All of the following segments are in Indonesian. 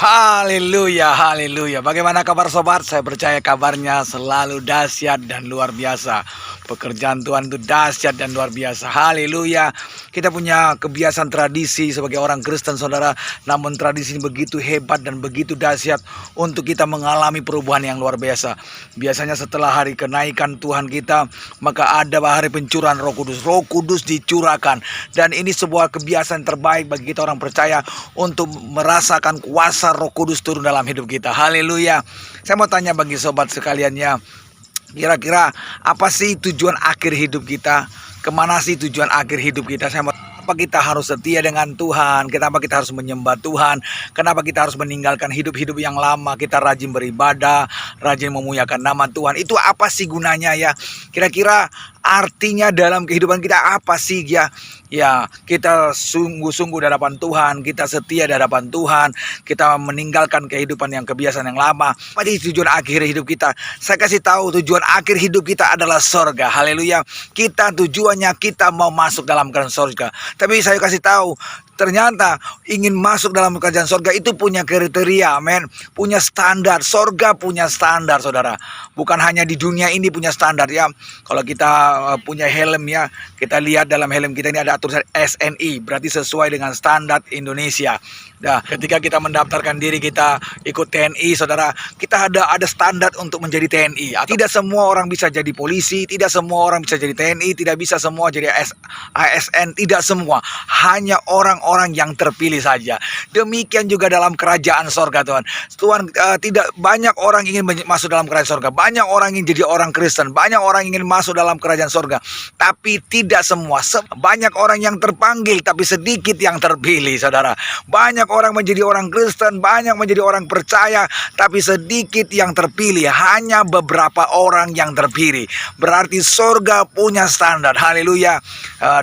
Haleluya, haleluya. Bagaimana kabar sobat? Saya percaya kabarnya selalu dahsyat dan luar biasa. Pekerjaan Tuhan itu dahsyat dan luar biasa. Haleluya. Kita punya kebiasaan tradisi sebagai orang Kristen saudara. Namun tradisi ini begitu hebat dan begitu dahsyat untuk kita mengalami perubahan yang luar biasa. Biasanya setelah hari kenaikan Tuhan kita, maka ada hari pencurahan Roh Kudus. Roh Kudus dicurahkan. Dan ini sebuah kebiasaan terbaik bagi kita orang percaya untuk merasakan kuasa Roh Kudus turun dalam hidup kita. Haleluya. Saya mau tanya bagi sobat sekalian ya, kira-kira apa sih tujuan akhir hidup kita? Kemana sih tujuan akhir hidup kita? Kenapa kita harus setia dengan Tuhan? Kenapa kita harus menyembah Tuhan? Kenapa kita harus meninggalkan hidup-hidup yang lama? Kita rajin beribadah, rajin memuliakan nama Tuhan. Itu apa sih gunanya ya? Kira-kira artinya dalam kehidupan kita apa sih ya? Ya, kita sungguh-sungguh di hadapan Tuhan, kita setia di hadapan Tuhan, kita meninggalkan kehidupan yang kebiasaan yang lama. Apa sih tujuan akhir hidup kita? Saya kasih tahu, tujuan akhir hidup kita adalah sorga. Haleluya. Kita tujuannya kita mau masuk dalam kerajaan sorga. Tapi saya kasih tahu, ternyata ingin masuk dalam kerajaan sorga itu punya kriteria, amin. Punya standar, sorga punya standar saudara. Bukan hanya di dunia ini punya standar ya. Kalau kita punya helm ya, kita lihat dalam helm kita ini ada tulisan SNI, berarti sesuai dengan standar Indonesia. Nah, ketika kita mendaftarkan diri kita ikut TNI, saudara, kita ada standar untuk menjadi TNI. Tidak semua orang bisa jadi polisi, tidak semua orang bisa jadi TNI, tidak bisa semua jadi ASN, tidak semua. Hanya orang-orang yang terpilih saja. Demikian juga dalam kerajaan sorga Tuhan. Tuhan tidak banyak orang ingin masuk dalam kerajaan sorga. Banyak orang ingin jadi orang Kristen, banyak orang ingin masuk dalam kerajaan sorga. Tapi tidak semua. Banyak orang yang terpanggil, tapi sedikit yang terpilih, saudara. Banyak orang menjadi orang Kristen, banyak menjadi orang percaya, tapi sedikit yang terpilih. Hanya beberapa orang yang terpilih. Berarti sorga punya standar. Haleluya.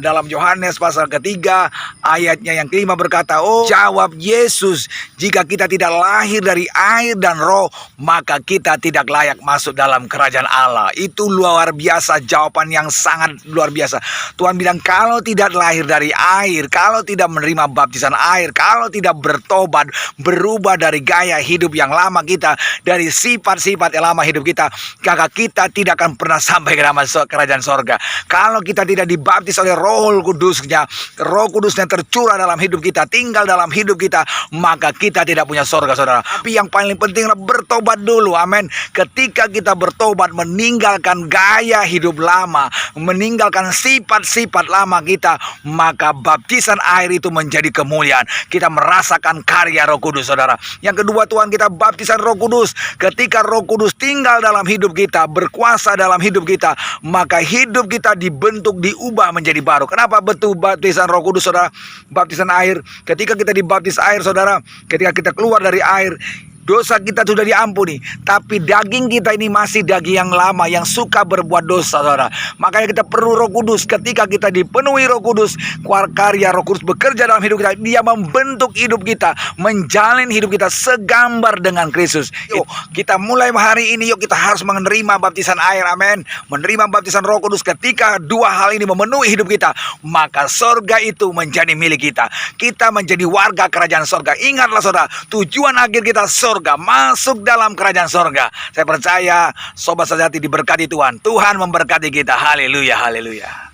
Dalam Yohanes pasal ketiga ayatnya yang kelima berkata, "Oh, jawab Yesus, jika kita tidak lahir dari air dan roh, maka kita tidak layak masuk dalam kerajaan Allah." Itu luar biasa, jawaban yang sangat luar biasa. Tuhan bilang, kalau tidak lahir dari air, kalau tidak menerima baptisan air, kalau tidak bertobat, berubah dari gaya hidup yang lama kita, dari sifat-sifat yang lama hidup kita, maka kita tidak akan pernah sampai ke dalam kerajaan sorga. Kalau kita tidak dibaptis oleh Roh Kudusnya, Roh Kudusnya tercurah dalam hidup kita, tinggal dalam hidup kita, maka kita tidak punya sorga, saudara. Tapi yang paling penting adalah bertobat dulu, amin. Ketika kita bertobat, meninggalkan gaya hidup lama, meninggalkan sifat-sifat lama kita, maka baptisan air itu menjadi kemuliaan. Kita merasakan karya Roh Kudus, saudara. Yang kedua, Tuhan kita baptisan Roh Kudus. Ketika Roh Kudus tinggal dalam hidup kita, berkuasa dalam hidup kita, maka hidup kita dibentuk, diubah menjadi baru. Kenapa betul baptisan Roh Kudus, saudara? Baptisan air. Ketika kita dibaptis air, saudara, ketika kita keluar dari air, dosa kita sudah diampuni, tapi daging kita ini masih daging yang lama, yang suka berbuat dosa, saudara. Makanya kita perlu Roh Kudus. Ketika kita dipenuhi Roh Kudus, karya Roh Kudus bekerja dalam hidup kita. Dia membentuk hidup kita, menjalin hidup kita segambar dengan Kristus. Yuk, kita mulai hari ini, yuk kita harus menerima baptisan air, amin. Menerima baptisan Roh Kudus. Ketika dua hal ini memenuhi hidup kita, maka sorga itu menjadi milik kita. Kita menjadi warga kerajaan sorga. Ingatlah, saudara, tujuan akhir kita sorga, masuk dalam kerajaan sorga. Saya percaya sobat sejati diberkati Tuhan. Tuhan memberkati kita. Haleluya, haleluya.